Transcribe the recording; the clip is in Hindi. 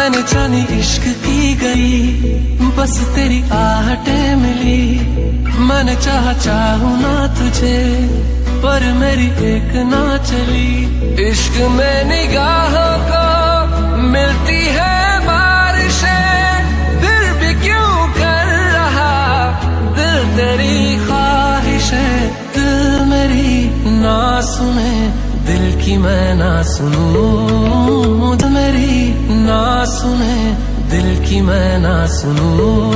मैंने जानी इश्क की गई, बस तेरी आहटें मिली। मैंने चाहूं ना तुझे, पर मेरी एक ना चली। इश्क में निगाहों को मिलती है बारिशें, फिर भी क्यों कर रहा दिल तेरी ख्वाहिशें। दिल मेरी ना सुने, दिल की मैं ना सुनूं। दिल मेरी ना सुने, दिल की मैं ना सुनूं।